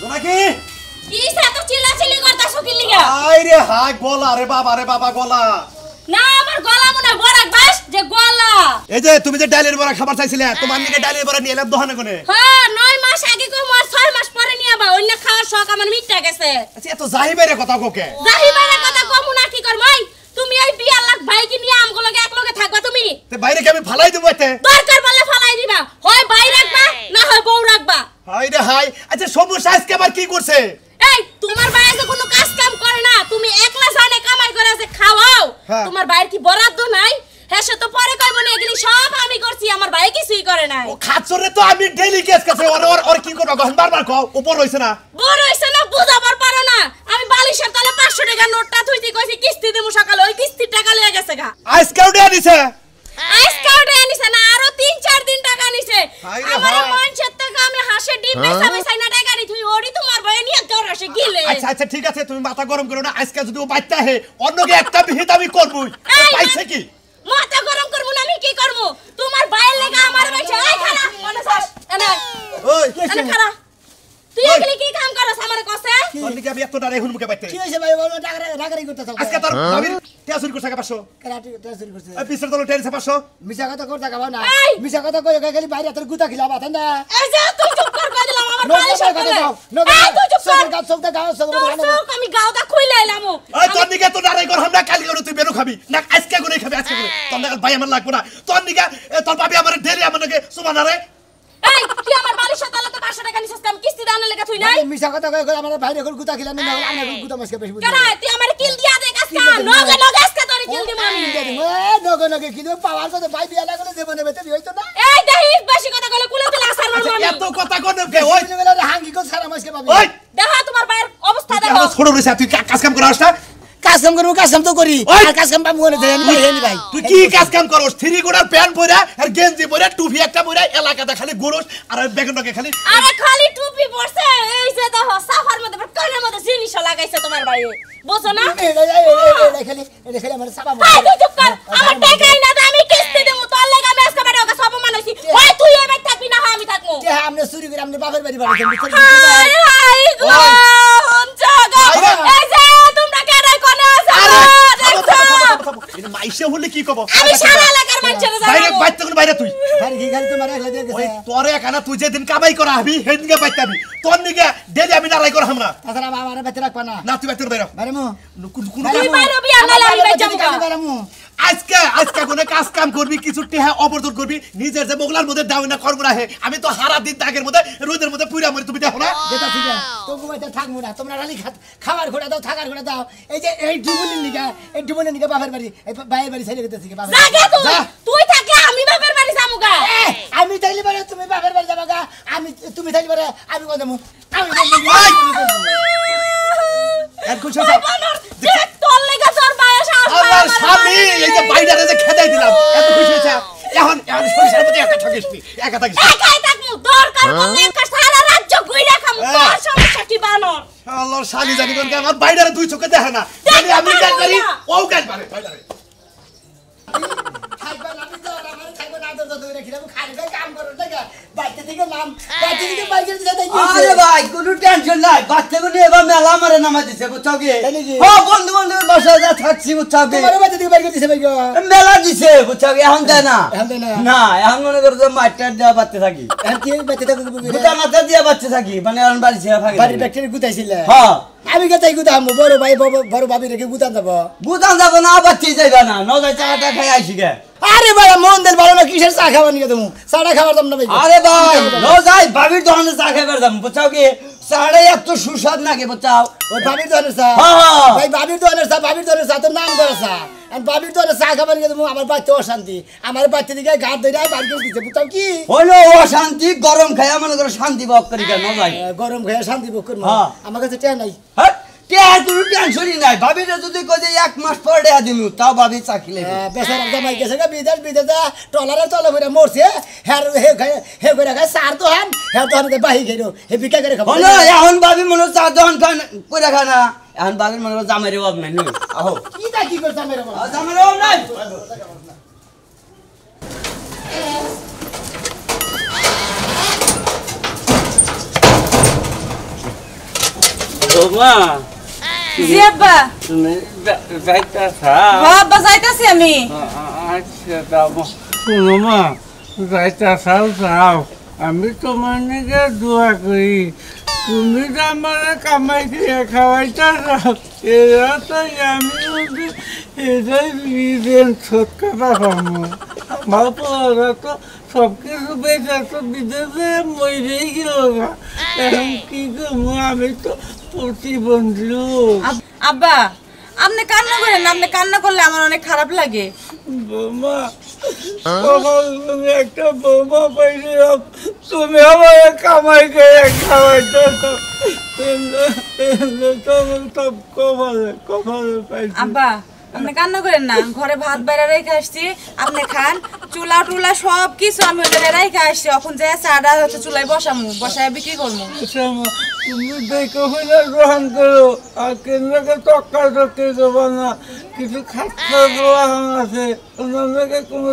তোমাকে কি এত চিল্লাচিল্লি করতাছো কি লিগা? আইরে হাই গলা রে বাবা গলা। না আমার গলা মনে বড়াক বাস যে গলা। এই যে তুমি যে ডালের বড়া খাবার চাইছিলে তোমার নিকে ডালের বড়া নিয়ে এলাম দোকানে কোনে। হ্যাঁ 9 মাস আগে কো মোর 6 মাস পরে নিয়ে আবা অন্য খাওয়ার শখ আমার মিটটা গেছে। আচ্ছা এত জাহিবাইরে কথা কোকে? জাহিবাইরে কথা কমু না কি করমই? তুমি এই 2 লাখ ভাই কি নিয়ে আমগুলোকে একলগে থাকবা তুমি? তে বাইরে কি আমি ফালাই দেব এতে? দরকার বললে ফালাই দিবা। হয় ভাই রাখবা না হয় বউ রাখবা। হাইরে হাই আচ্ছা সমস্যা আজকে আবার কি করছে? এই তোমার ভাই যে কোনো কাজ কাম করে না, তুমি একলা জানে কামাই করে আছে খাওয়াও। তোমার ভাইয়ের কি বরাদ্দ নাই? হ্যাঁ সে তো পরে কইব না এগুলি সব আমি করছি, আমার ভাই কিছুই করে নাই। ও খাচ্ছরে তো আমি ডেইলি কেস কাছে ওর কি করব গহন বারবার কও উপর হইছে না। বড় হইছে না বুঝাবার পারো না। আমি বালিশের তলে 500 টাকা নোটটা থুইছি কইছি কিস্তি দেবো সকালে, ওই কিস্তির টাকা লয়ে গেছে গা। আজকেও দিয়ে দিছে। আজকেও দিয়ে নিছে না, আরো 3-4 দিন টাকা নিছে। আমার মনসের টাকা আমি হাসে ডিম বেচাবে সাইনা টাকা নি তুই ওরি তোমার ভাই নিয়ে তোর আসে গিলে। আচ্ছা ঠিক আছে তুমি মাথা গরম করো না। আজকে যদি ও বাইতে হে অন্যকে একটা বিহিত আমি করবই। পাইছে কি? মাথা গরম করব না আমি কি করব? তোমার ভাইয়ের লাগা আমার বাইছে এই খালা মনে চাস এনা ওই এনা খালা তুই এগুলি কি কাম করছ আমারে কসে? তোর নিকে আমি এত ডারে হুন মুখে বাইতে কি হইছে ভাই বলো রাগারাগি করতেছ? আজকে তোর ভাবির টেসুরি করছে 500 কারাটি টেসুরি করছে। এই পিছর তোর টেনছে 500 মিছা কথা করতে গাবা না। মিছা কথা কই খালি বাইরে তোর গুতা খিলাবা তাই না? এই যে তুই চুপ কর কই দিলাম আমার বালিশের তলে। এই তুই চুপ কর সবটা গাও সব আমি গাওটা খুইলা এলাম। ওই তোর নিকে তো ডারে কর আমরা কালি করে তুই বেরো খাবি না আজকে করে খাবি আজকে করে তোর না ভাই আমার লাগবে না তোর নিকে তোর ভাবি আমার ডেলি আমার নাকি সুবহান রে। এই তুই আমার বালিশের তলে তো 500 টাকা নিছিস আমি কিস্তি দানের লাগা তুই নাই? মিছা কথা কই আমার বাইরে কল গুতা খিলা না আমরা গুতা মাসকে বেশি বুঝি। কেন তুই আমারে কিল দিয়া দে কাজকা নগে নগে আজকে তোরে কিল দিমু আমি। নগে নগে কিলো পাওয়ার কথা ভাই বিয়া লাগলে দেবনে বেতে হইতো না। এই দেখিস বেশি কথা কইলে কুলে তুই আসার মারবো আমি। এত কথা কোন কে ওই হাঙ্গি কো সারা মাসকে পাবি। ওই দেখো তোমার ভাইয়ের অবস্থা দেখো। আমার ছোট রইছে তুই কাজ কাম করাস না? কাজ কাম করব কাজ কাম তো করি আর কাজ কাম পাবো না দেন ভাই। তুই কি কাজ কাম করস? থ্রি গোড়ার প্যান্ট পরা আর গেঞ্জি পরা টুপি একটা পরা এলাকাতে খালি ঘুরস আর বেগুনকে খালি আরে খালি টুপি পরছে এই যে দেখো সাফার মধ্যে কইনের মধ্যে জিনিস লাগাইছে তোমার ভাই বুঝছো না? এটা খালি আমার সাবা এই তুই চুপ কর আমার টাকাই না দে আমি কিস্তি দেবো তোর লাগা আমি আজকে বাড়ি ওকে সব মানছি ওই তুই এই বাড়ি থাকবি না আমি থাকবো যে আমরা চুরি করে আমরা বাপের বাড়ি বাড়ি হাই হাই গো জাগো এই যে তোমরা কেন কোনে আছো এটা মাইসে হলে কি কব? আমি সারা এলাকার মানুষের বাইরে জানাবো বাইতে কোন বাইরে তুই আরে কি খালি তোমার একলা দিয়ে ওই গেছে তোরে এখানে তুই যেদিন কামাই করা হবি সেদিনকে বাইতাবি তোর নিকে ডেলি আমি নারাই করা হামরা তাছাড়া আমার বেতে রাখবা না না তুই বাইতে বাইরে আরে মু কোন তুই বাইরে বিয়া না আমি বাই যাবো আজকে কোনে কাজ কাম করবি কিছু টেহা অবর্জন করবি নিজের যে মোগলার মধ্যে দাও না করব না হে আমি তো সারা দিন দাগের মধ্যে রোদের মধ্যে পুরা মরি তুমি দেখো না যেটা ঠিক আছে তো ঘুমাইতে থাকবো না তোমরা খালি খাবার ঘোড়া দাও থাকার ঘোড়া দাও এই যে এই ডুবুলির নিকা বাপের বাড়ি এই বাইরের বাড়ি ছেড়ে গেছে বাপের জাগা তুই থাকলে আমি বাপের বাড়ি যামুগা আমি থাকলে পারে তুমি বাপের বাড়ি যাবাগা আমি তুমি থাকলে পারে আমি কই দেবো আমি আর কিছু আছে তোর লাগা তোর বয়স আমার স্বামী এই যে বাইরে যে খেদাই দিলাম এত খুশি হয়েছে এখন সরিষার মধ্যে একা ঠকিসনি একা থাকিস একাই থাকমু দরকার বললে একটা সারা রাজ্য ঘুরে খামু তোর সমস্যা কি বানর আল্লাহর শালি জানি কোন আমার বাইরে দুই চোখে দেখে না জানি আমি কাজ করি ও কাজ পারে বাইরে খাইবা না তো আমার খাইবা না তো ধরে রেখে দেবো খাইবে কাম করো দেখা বাইতে থেকে নাম বাইতে থেকে বাইরে যেতে দেই আরে ভাই কোনো টেনশন নাই বাচ্চাগুলো এবার মেলা মারে নামা দিছে বুঝছো কি হ্যাঁ বন্ধু বান্ধবের বাসায় যা থাকছি বুঝছো কি তোমার বাইতে থেকে বাইরে দিছে ভাই গো মেলা দিছে বুঝছো কি এখন দেয় না এখন দেয় না না এখন মনে করো যে মাইটার দেওয়া বাচ্চা থাকি আর কি বাইতে থেকে গুতা মাথা দিয়া বাচ্চা থাকি মানে এখন বাড়ি ছেড়ে থাকি বাড়ি ব্যাকটেরিয়া গুতাইছিল হ্যাঁ আমি গেতাই গুতাম বড় ভাই বড় ভাবি রেখে গুতাম যাব গুতাম যাব না বাচ্চি যাইবা না নজাই চাটা খাই আইছি গে আরে ভাই মন দেল ভালো না কিসের চা খাওয়া নিয়ে তুমি চাটা খাবার দাম না ভাই আরে ভাই নজাই ভাবির দোকানে চা খাইবার দাম বুঝছো কি চাড়ে এত সুস্বাদ নাকি বুঝছাও ওই ভাবির দোকানের চা হ্যাঁ ভাই ভাবির দোকানের চা তো নাম করে চা আর ভাবির দোকানের চা খাবার নিয়ে তুমি আমার বাচ্চা অশান্তি আমার বাচ্চা দিকে ঘাট ধরে বাড়ি করে দিচ্ছে বুঝছো কি হলো অশান্তি গরম খাইয়া মনে করো শান্তি ভোগ করি কেন নজাই গরম খেয়ে শান্তি ভোগ করবো হ্যাঁ। আমার কাছে টেয়া নাই হ্যাঁ টেয়ার কোনো টেনশনই নাই ভাবিটা যদি কই যে 1 মাস পর দেয়া দিমু তাও ভাবি চাখিলে বেচারা জামাই গেছে গা বিদেশ টলারে চলে করে মরছে হে করে খায় সার তো হান হে তো হান বাহি গেলো হে বিকা করে খাবো হলো এখন ভাবি মনে চা দহন কইরা খানা এখন ভাবি মনে জামাই রে বাপ নাই নি আহো কি করছ আমার জামাই রে বাপ নাই বৌমা জি আব্বা। তুমি যাইতাছা? হ্যাঁ আব্বা যাইতাছি আমি। আচ্ছা দাও শুনো মা, যাইতাছাও যাও, আমি তোমার নিকে দোয়া করি। তুমি তো আমার কামাই দিয়ে খাওয়াইতাছ, এরা তো আমি এটাই বিদেন ছোট কথা পাবো। আমার পড়া তো সব কিছু বেঁচে তো বিদেশে মরেই গেল না, এখন কি করবো? আমি তো প্রতিবন্ধী লোক। আব্বা আপনি কান্না করেন না, আপনি কান্না করলে আমার অনেক খারাপ লাগে। বৌমা, তুমি একটা বৌমা পাইছিলাম, তুমি আমার কামাই করে খাওয়াইতে সব কপালে কপালে পাইছি। আব্বা আপনি কান্না করেন না, ঘরে ভাত বাইরে রেখে আসছি, আপনি খান। চুলা টুলা সব কিছু আমি ওখানে রেখে আসছি, এখন যে চাটা হচ্ছে চুলায় বসামু, বসায় বিক্রি করবো। তুমি দেখো হইলে গ্রহণ করো, আর কেন্দ্রকে টক্কা টক্কি দেবো না। কিছু খাচ্ছা গ্রহণ আছে, ওনাকে কোনো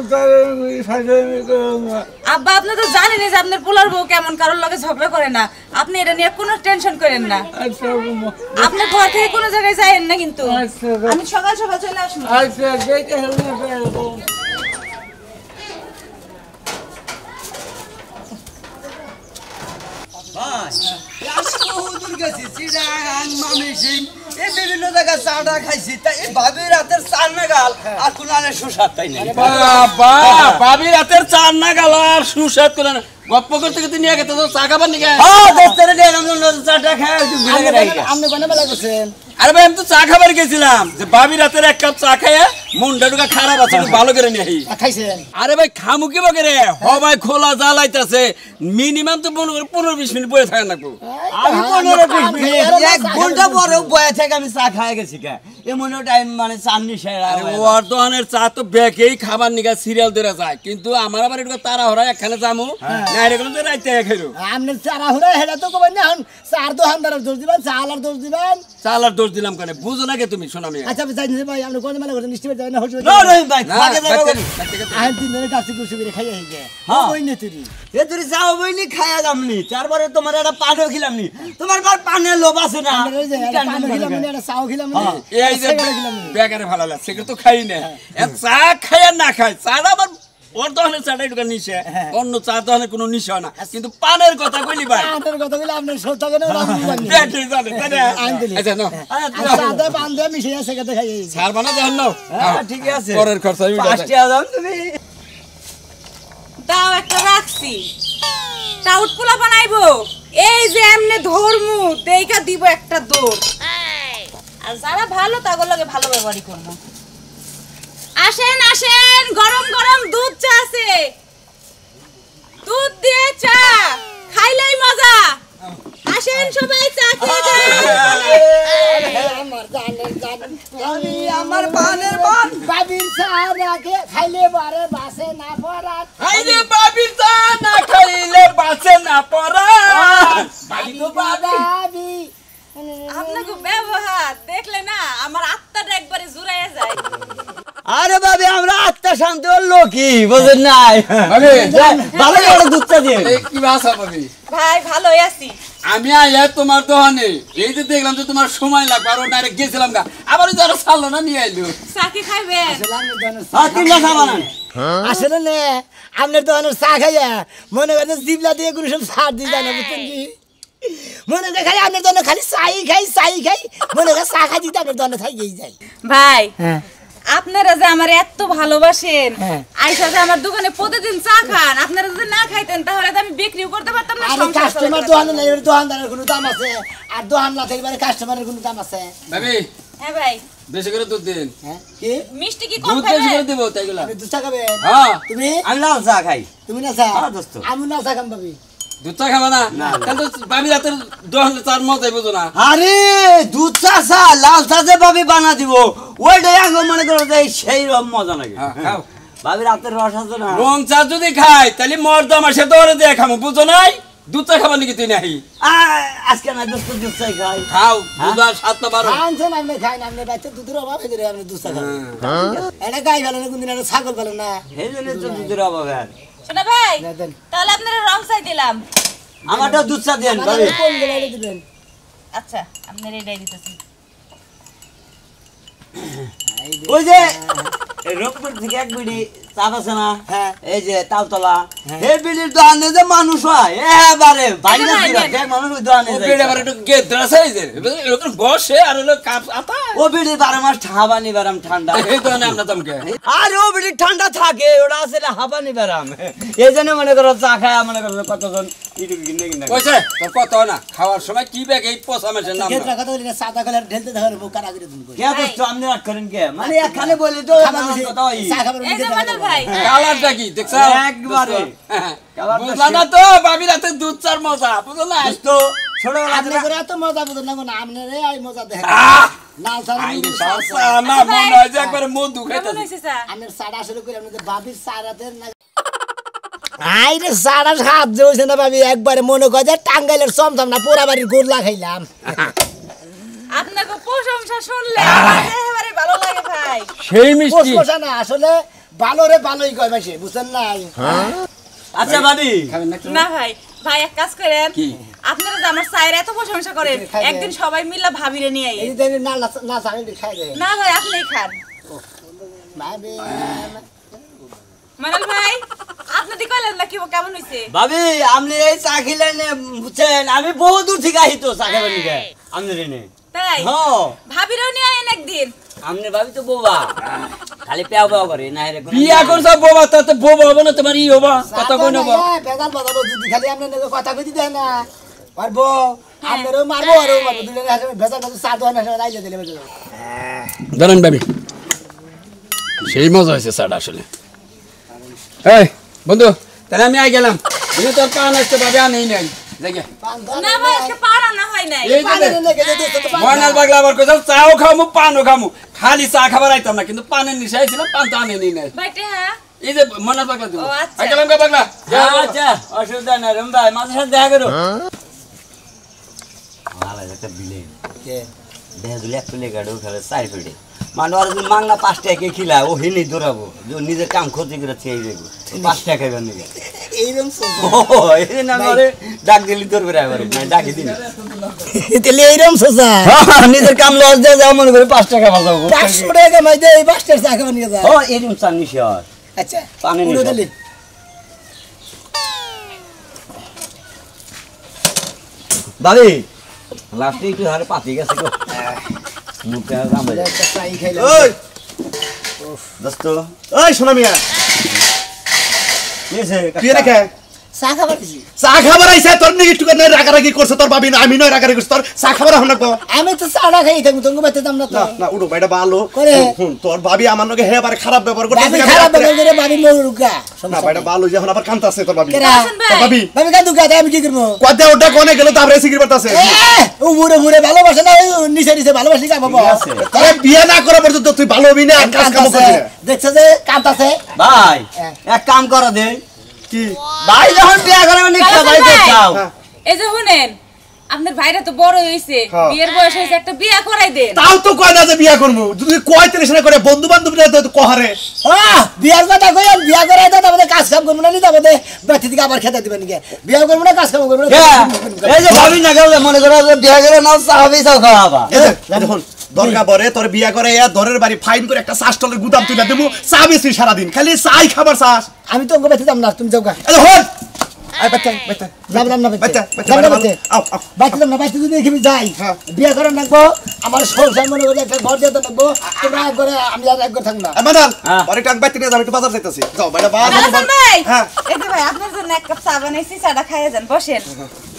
সাজামি করো না। আব্বা আপনি তো জানেনই যে আপনার পোলার বউ কেমন, কারোর লগে ঝগড়া করে না। আপনি এটা নিয়ে কোনো টেনশন করেন না। আচ্ছা বৌমা, আপনি ঘর থেকে কোনো জায়গায় যাইেন না কিন্তু। আচ্ছা আমি সকাল সকাল চলে আসবো। আচ্ছা দেখে হইলে বিভিন্ন জায়গায় চাটা খাইছি, তাই ভাবির হাতের চার নাগাল আর কোন সুস্বাদ তাই না। ভাবি রাতের চার না গেল আর সুস্বাদ করে না। গপ্প করতে করতে নিয়ে গেছে তো চা খাবার নিয়ে চাটা খাই আপনি কোনে বেলা করছেন? আরে ভাই আমি তো চা খাবার গেছিলাম, যে ভাবি রাতের এক কাপ চা খাইয়া মনটা টুকা খারাপ আছে, একটু ভালো করে নিয়ে খাইছেন? আরে ভাই খামু কি বকে রে, হবাই খোলা জ্বালাইতেছে, মিনিমাম তো 15-20 মিনিট বয়ে থাকা লাগবো। আমি 15-20 মিনিট 1 ঘন্টা পরেও বয়া থেকে আমি চা খাই গেছি কে এমন টাইম মানে চাননি সেরা। ওর দোকানের চা তো বেকেই খাবার নিগা সিরিয়াল ধরে যায়, কিন্তু আমার আবার একটু তাড়াহুড়া একখানে যামু না, এরকম তো রাইতে খাইলো। আপনি চারাহুড়া হেডা তো কবেন না, এখন চার দোকানদারের দোষ দিবেন, চালার দোষ দিবেন। চালার দোষ দিলাম কেন, বুঝো না কে তুমি? শোনা মিয়া, আচ্ছা আমি জানি ভাই, আপনি কোনে বেলা করছেন? নিশ্চয় যাবেন না? হোটেল না রহিম ভাই না, খাগে যাবে। আহেন 3 দিনের কাছে কুসু করে খাইয়া হই যায়। হ্যাঁ। ওই নেতুরি এ তুই যাও বইনি খায়া যামনি, তারপরে তোমার একটা পানও খিলামনি। তোমার বার পানের লোভ আছে না? আমরা ওই যে একটা পান খেলাম না, একটা চাও খেলাম না, এই যে বেকারে ভালো লাগছে, সেগুলো তো খাই না। চা খাই আর না খাই, চাটা আবার ওর দোকানের চাটা একটু নিশে, অন্য চা দোকানের কোনো নিশা হয় না, কিন্তু পানের কথা কইলি ভাই পানের কথা বলে আপনার সব থাকে না, আমি জানি পেটে জানে, তাই না? আনদিলি। আচ্ছা নাও, সাদা পান দিয়ে মিশিয়ে সেটাতে খাইয়ে ছাড় বানা দেখেন নাও। ঠিক আছে, পরের খরচা আমি উঠাই। 5 টাকা দাম তুমি। তাও একটা রাখছি, টাউট পোলা বানাইবো, এই যে এমনে ধর্মু দেইকা দিব একটা দৌড়। আর যারা ভালো তাগর লগে ভালো ব্যবহারই করবো। আসেন আসেন, গরম গরম দুধ চা আছে, দুধ দিয়ে চা খাইলেই মজা। আসেন সবাই চা খেয়ে যান। আমার জানের জান আমি আমার পানের পান বাবির চা রাখে খাইলে বারে বাসে না পড়া, এই যে বাবির চা না খাইলে বাঁচে না পড়া। বাবি আপনাকে ব্যবহার দেখলে না আমার আত্মাটা একবারে জুড়াইয়া যায়। আরে বাবা আমরা আত্মা শান্তি লোকই বুঝেন নাই। ভালো করে দুধটা দিয়ে এই কি ভাষা পাবি? ভাই ভালোই আছি। আমি আইয়া তোমার দোকানে, এই যে দেখলাম যে তোমার সময় লাগবে, আর ডাইরেক্ট গেছিলাম গা, আবার ওই যারা ছাড়লো না নিয়ে আইলো। চাকি খাইবেন? তিনটা সাবান আসলে না, আপনার দোকানের চা খাইয়া মনে করেন জিবলা দিয়ে কোনো সব সার দিয়ে যায় না, বুঝছেন কি? মনে করে খাই আপনার দোকানে খালি চাই খাই মনে করে চা খাই দিতে আপনার দোকানে থাই যায়। ভাই হ্যাঁ আপনারা যে আমার এত ভালোবাসেন, হ্যাঁ। আইসা যে আমার দোকানে প্রতিদিন চা খান, আপনারা যদি না খাইতেন তাহলে তো আমি বিক্রিও করতে পারতাম না, আর সংসার কাস্টমার চালাতে দোকানে নেই, দোকানদারের কোনো দাম আছে, আর দোকান না থাকলে কাস্টমারের কোনো দাম আছে? ভাবি হ্যাঁ ভাই, বেশি করে দুধ দিন, হ্যাঁ কি মিষ্টি কি কম দুধ বেশি করে খাবেন? দিব তাইগুলা। আপনি দুধ চা খাবেন? হ্যাঁ, তুমি আমি লাল চা খাই। তুমি না চা? হ্যাঁ, দোস্ত। আমি না চা খাম পাবি। দুধ চা খাবা না? তাহলে তো ভাবি রাতের দোকানে চার মজাই বুঝো না। আরে দুধ চা চা লাল চা যে ভাবি বানা দিব ওইটাই আগে মনে করো যে সেই রকম মজা লাগে। হ্যাঁ, খাও। ভাবি রাতের রস আছে না? রং চা যদি খাই তাহলে মর্দা মাসে দৌড়ে দিয়ে খামো, বুঝো নাই? দুধ চা খাবা নাকি তুই নাহি? আজকে না দোস্ত দুধ চাই খাই। খাও, দুধ আর 7-12। খানছেন আপনি খাই না, আপনি বাচ্চা দুধের অভাব হয়ে যায়, আপনি দুধ চা খাবেন। এটা গাই ভালো না, কোনদিন একটা ছাগল ভালো না। এই জন্য তো দুধের অভাব আর। শোনা ভাই, দেন। তাহলে আপনারা রং চাই দিলাম। আমারটা দুধ চা দেন ভাবি। কোন গেলে দিবেন? আচ্ছা আপনার এটাই দিতেছি ওই যে রংপুর থেকে এক বিড়ি চাপ আছে না হ্যাঁ। এই যে তালতলা এই বিড়ির দোকানে যে মানুষ হয় এবারে বাইরে মানুষ ওই দোকানে ও বেড়ে আবার একটু গেদ্রা সাইজের এরকম বসে আর হলো কাপ আতা ও বিড়ির 12 মাস হাবানি বারাম ঠান্ডা এই তো না আমরা তমকে আর ও বিড়ির ঠান্ডা থাকে ওটা আসলে হাবানি বারাম এই জন্য মনে করো চা খায় মনে করো কতজন ইটু কিনে কিনে কইছে তোর কত না খাওয়ার সময় কি ব্যাগ এই পোষা মেশের নাম কেতরা কথা বলি না সাদা কালার ঢেলতে ধরে বুক কারা করে তুমি কে দোস্ত আপনি রাগ করেন কে মানে একখানে বলি তো কথা হয় চা খাবার এই যে মডেল ভাই কালারটা কি দেখছ একবারে বুঝলা না তো বাবি রাতে দুধ চার মজা বুঝলা তো ছোটবেলা আপনি করে এত মজা বুঝেন না কোন আমনে আই মজা দেখেন লাল চা আইরে সাসা না মন হয় যে একবারে মধু কেমন খাইতাছি হইছে চা আমের সাড়া শুরু করে আপনাদের বাবির সাড়াতে না আইরে সাড়া হাত জেছে না ভাবি একবারে মনে করে যে টাঙ্গাইলের চমচম না পুরা বাড়ির গোল্লা খাইলাম আপনাকে প্রশংসা শুনলে একেবারে ভালো লাগে ভাই সেই মিষ্টি পোষা না আসলে ভালো রে ভালোই কয় মাসে বুঝছেন নাই আচ্ছা ভাবি না ভাই ভাই এক কাজ করেন কি? আপনারা যে আমার চায়ের এত প্রশংসা করেন খাই দে। একদিন সবাই মিলে ভাবিরে নিয়ে এই আইয়েন যে না না চাই খাই দে না ভাই আপনিই খান ভাবি মানাল ভাই আপনি দি কইলেন না কি কেমন হইছে ভাবি আপনি এই চা খেলেন বুঝছেন আমি বহু দূর থেকে আহি তো চা খাবেন নিকে আপনি রেনে তাই হ্যাঁ ভাবিরেও নিয়ে আইয়েন একদিন আপনি ভাবি তো বোবা খালি পেও পেও করে না রে বিয়া করছ বাবা তাতে বাবা হবে না তোমার ই হবা কথা কই নেব বেজাল বাজাবো যদি খালি আপনি কথা কই দেয় না পারবো আমারও মারবো আরও মারবো দুজনে বেজাল বাজাবো চা দোকানে রাইলে দিলে বেজাল জানেন বাবি সেই মজা হয়েছে স্যার আসলে এই বন্ধু তাহলে আমি আই গেলাম তুমি তোর পান আসতে পাবে আমি নাই দেখে না ভাই আজকে পারা না হয় নাই এই যে ময়নাল পাগলা আবার কইছ চাও খামু পানও খামু খালি চা খাবার আইতাম না কিন্তু পানের নিশা ছিল পান তো আনে নাই ভাই হ্যাঁ এই যে ময়নাল পাগলা দিব ও, আচ্ছা। আই গেলাম গে পাগলা আচ্ছা অসুবিধা নাই রম ভাই মাঝে সাথে দেখা করো ভালো একটা বিলে কে দেখা দিলে এক প্লে গাড়ি খেলে চার ফিটে মানে আর যদি মাংনা 5 টাকা খিলা ও হিনি দৌড়াবো যে নিজের কাম ক্ষতি করে ছেড়ে দেবো 5 টাকা খাইবার নিগে এইরকম ও এই না করে ডাক দিলি তোর বেড়া করে না ডাকি দিন তাহলে এইরকম সোজা নিজের কাম লস দিয়ে যাও মনে করে 5 টাকা বাঁচাবো 500 টাকা মাই দে এই বাস্টার চা খাওয়া নিয়ে যা ও এরকম চাননি শহর আচ্ছা পানি পুরো নিয়ে দিলি ভাবি লাস্টে একটু ধারে পাতি গেছে গো মুখে গাম একটা চাই খাইলাম ওই দোস্ত ওই সোনা মিয়া নিয়েছে তুই রেখে চা খাবার দিছি চা খাবার আইছে তোর নাকি একটু করে রাগারাগি করছে তোর ভাবি না আমি নয় রাগারাগি করছি তোর চা খাবার হন না আমি তো চাটা খাই থাকবো তোমাকে বাতে দাম না তো না না উড়ো বাইটা ভালো করে। শুন তোর ভাবি আমার নাকি হে আবার খারাপ ব্যবহার করতে ভাবি খারাপ ব্যবহার করে ভাবি মরুগা না বাইটা ভালো যখন আবার কান্তা আছে তোর ভাবি কেরা? তোর ভাবি ভাবি কান্দু গাদা আমি কি করবো কদে ওটা কোনে গেল তারপরে সিগারেট পাতাছে ও মুড়ে মুড়ে ভালোবাসে না নিচে নিচে ভালোবাসি কা বাবা তোরে বিয়ে না করা পর্যন্ত তুই ভালো হবি না কাজ কাম করবি না দেখছে যে কান্তাছে ভাই হ্যাঁ। এক কাম করো দে কি ভাই যখন বিয়া করে মানে সবাই দেখাও এই যে শুনেন আপনার ভাইরা তো বড় হইছে হ্যাঁ। বিয়ের বয়স হইছে একটা বিয়া করাই দেন তাও তো কয় না যে বিয়ে করবো যদি কয় তিরিশ না করে বন্ধু বান্ধবরা তো কহারে বিয়ার কথা কই বিয়া করে দাও আমাদের কাজ কাম করবো না নি তারপরে বাতি থেকে আবার খেতে দিবেন কি বিয়া করবো না কাজ কাম করবো না এই যে ভাবি না গেলে মনে করো যে বিয়া করে নাও চাবি চাও খাওয়াবা দেখুন দরকার পরে তোর বিয়ে করে ধরের বাড়ি ফাইন করে একটা চা স্টলের গুদাম তুলে দেবো চা বেশি সারাদিন খালি চাই খাবার চাস আমি তো অঙ্গ বাতি দাম না তুমি যাও গা হন আই বাচ্চা বাচ্চা যাবলাম না বাচ্চা বাচ্চা বাচ্চা যাবলাম না আও আও বাচ্চা দাম না বাচ্চা যদি দেখি যাই হ্যাঁ। বিয়া করে নাকবো আমার সংসার মনে করে একটা ঘর দিয়ে নাকবো তোমরা এক করে আমি আর এক করে থাকবো না মাদাল হ্যাঁ। পরে টাক বাইতে নিয়ে যাবো একটু বাজার যাইতেছি যাও বাইটা আলাসান ভাই হ্যাঁ এই যে ভাই আপনার জন্য এক কাপ চা বানাইছি চাটা খাইয়া যান বসেন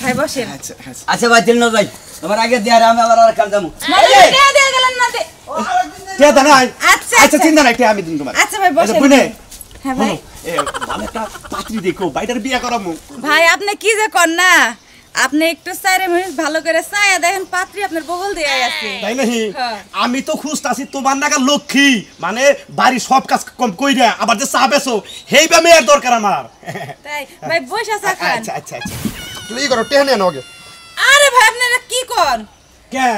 ভাই বসেন আচ্ছা আচ্ছা আচ্ছা ভাই দিন না যাই তোমার আগে দিয়া আমি আবার আর কাম যাবো না দেয়া দেয়া গেলেন না দে কে দানা আচ্ছা আচ্ছা চিন্তা নাই আমি দিন তোমার আচ্ছা ভাই বসেন বুনে হ্যাঁ ভাই এ ভালো একটা পাত্রী দেখো বাইটার বিয়ে করামু ভাই আপনি কি যে কর না আপনি একটু চাইরে মিনিট ভালো করে চাইয়া দেখেন পাত্রী আপনার বগল দিয়ে আছে তাই নাহি হ্যাঁ। আমি তো খুঁজতাছি তোমার নাগাল লক্ষ্মী মানে বাড়ির সব কাজ কম কইরা আবার যে চা বেছো হেইবা মেয়ের দরকার আমার তাই ভাই বসে চা খান আচ্ছা আচ্ছা আচ্ছা তুমি ই করো টেহনে নাও আগে আরে ভাই আপনারা কি কর কে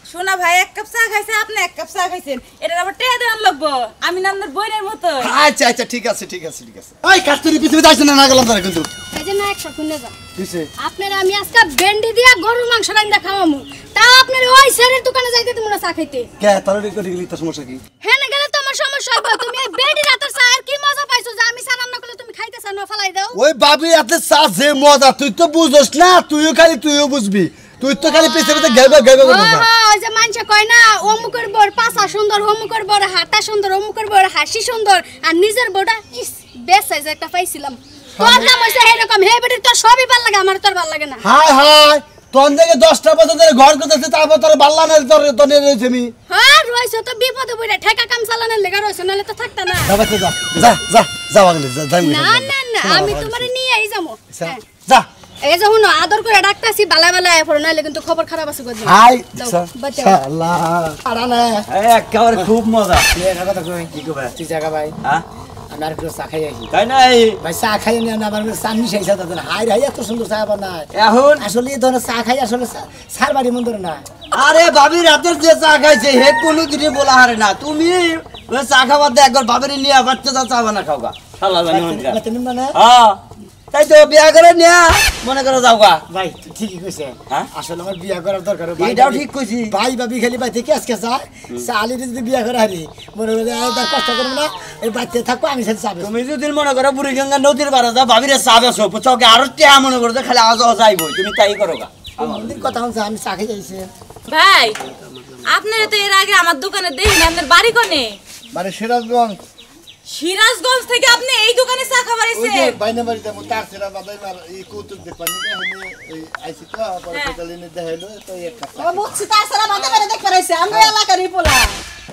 শোনা ভাই এক কাপ চা খাইছে আপনি এক কাপ চা খাইছেন এটা আবার টেহা দেওয়ান লাগবো আমি না আপনার বইনের মতো আচ্ছা আচ্ছা ঠিক আছে ঠিক আছে ঠিক আছে ওই কাস্তুরি পিছনে যাইছ না গেলাম তারা কিন্তু এই যে না 100 খুলে যা কিসে আপনারা আমি আজকে ভেন্ডি দিয়া গরুর মাংস রান্না খাওয়ামু তা আপনারা ওই স্যারের দোকানে যাইতে তোমরা চা খাইতে কে তার গেলি তোর সমস্যা কি হ্যাঁ না গেলে তোমার সমস্যা হবে তুমি এই বেডি রাতের চা আর কি মজা পাইছো যে আমি চা রান্না করলে তুমি খাইতেছ না ফলাই দাও ওই বাবি এত চা যে মজা তুই তো বুঝছ না তুইও বুঝবি তুই তো খালি পিছে পিছে গেবে করছিস ওই যে মানুষ কয় না অমুকের বড় পাছা সুন্দর অমুকের বড় হাতা সুন্দর অমুকের বড় হাসি সুন্দর আর নিজের বড়টা ইস বেশ সাইজ একটা পাইছিলাম তোর নাম হইছে এরকম হে বেডি তোর সবই ভালো লাগে আমার তোর ভালো লাগে না হাই তোর থেকে 10টা বছর ধরে ঘর করতেছিস তারপর তোর বাল্লা না তোর রয়েছে আমি হ্যাঁ রইছো তো বিপদে পড়ে ঠেকা কাম চালানোর লেগে রইছো নালে তো থাকতা না যা আগলে যা না আমি তোমারে নিয়েই যাবো যা এই যে হুনো আদর করে ডাকতাছি বালা বালা এফর নালে কিন্তু খবর খারাপ আছে গদি হাই বাচ্চা আল্লাহ আড়া না একেবারে খুব মজা এই কথা কই কি কবে তুই জায়গা ভাই হ্যাঁ আমার একটু চা খাই আসি তাই নাই ভাই চা খাই নিয়ে আমার চা মিশাই সাথে হাই হাই এত সুন্দর চা বানায় এখন আসলে এই ধরনের চা খাই আসলে সার বাড়ি মন্দ না আরে ভাবি রাতের যে চা খাইছে হে কোনো দিনে বলা হারে না তুমি ওই চা খাবার দে একবার ভাবির নিয়ে বাচ্চা চা বানা খাও গা শালা জানি মানে হ্যাঁ তাই তো বিয়া করে নিয়া মনে করে যাও গা ভাই তুই ঠিকই কইছে হ্যাঁ? আসলে আমার বিয়া করার দরকার এটাও ঠিক কইছি ভাই ভাবি খালি বাই থেকে আজকে যায় চালি যদি বিয়া করে হারি মনে করে তার কষ্ট করবো না এই বাচ্চা থাকবো আমি সাথে চাবে তুমি যদি মনে করো বুড়িগঙ্গা নদীর পারে যাও ভাবিরে চা বেছো চকে আরো টেহা মনে করো খালি আজ যাইবো তুমি তাই করো গা মন্দির কথা হচ্ছে আমি চা খেয়ে যাইছি ভাই আপনারা তো এর আগে আমার দোকানে দেখি না আপনার বাড়ি কোনে মানে সিরাজগঞ্জ সিরাজগঞ্জ থেকে আপনি এই দোকানে চা খাবার ওই যে আইছেন বাইনা বাড়ি যাবো তার সেরা বাদাই মার এই কৌতুক দেখবানি এই আইসি তো পরে সকালে দেখাইলো তো এক কাপ ও বুঝছি তার সারা বাদে বাদে দেখ পারাইছে আমরা এলাকারই পোলা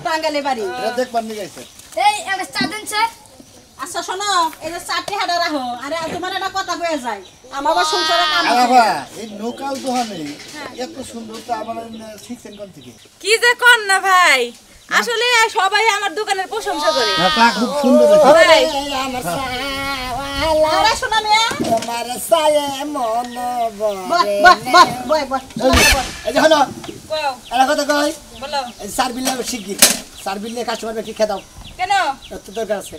টাঙ্গালে বাড়ি এটা দেখবানি গাইছে এই একটা চা দেন স্যার আচ্ছা শোনো এই যে চারটি হাড়া রাখো আরে তোমার একটা কথা কয়ে যায় আমার আবার সংসারে কাম আছে। আলাবা এই লোকাল দোকানে এত সুন্দর তো আমার শিখছেন কোন থেকে কি যে কোন না ভাই আসলে সবাই আমার দোকানের প্রশংসা করে তা খুব সুন্দর হয়েছে ভাই আমার চা আরে শোনা মেয়া আমার চায়ে মন বয় এই যে হলো কও একটা কথা কই বলো সার বিলে শিখি সার বিলে কাস্টমার কি খেদাও কেন এত দরকার আছে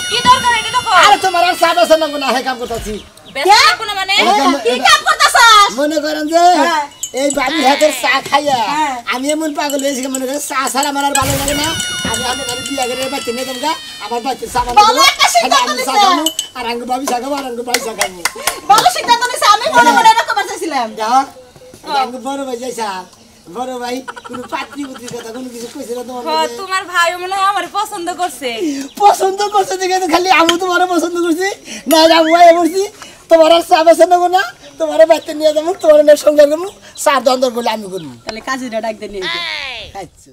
কি দরকার এটা তো কও আরে তোমার আর চা বসে না না হে কাম করতেছি বেশি কোন মানে কি কাম করতাছস মনে করেন যে এই বাড়ি হাতের চা খাইয়া আমি এমন পাগল হয়েছি মনে করেন চা ছাড়া আমার আর ভালো লাগে না আমি আমি গাড়ি বিয়া করে বাচ্চা নিয়ে দেবো আমার বাচ্চা চা ভালো একটা সিদ্ধান্ত নিছে। আর আঙ্গু ভাবি চা খাবো আর আঙ্গু ভাই চা খাবো বলো সিদ্ধান্ত নিছে আমি মনে মনে এরকম চাইছিলাম যাও আঙ্গু বড় ভাই যাইছা বড় ভাই কোনো পাত্রী পুত্রী কথা কোনো কিছু কইছে না তোমার মধ্যে? তোমার ভাই মনে হয় আমার পছন্দ করছে পছন্দ করছে দেখে তো খালি আমি তোমার পছন্দ করছি না আমি ভাই বলছি তোমার আর চা বেছে নেবো না তোমার বাচ্চা নিয়ে যাবো তোমার সংসার করবো চা দ্বন্দ্ব বলে আমি করবো তাহলে কাজীরা ডাক দিয়ে নিয়ে আচ্ছা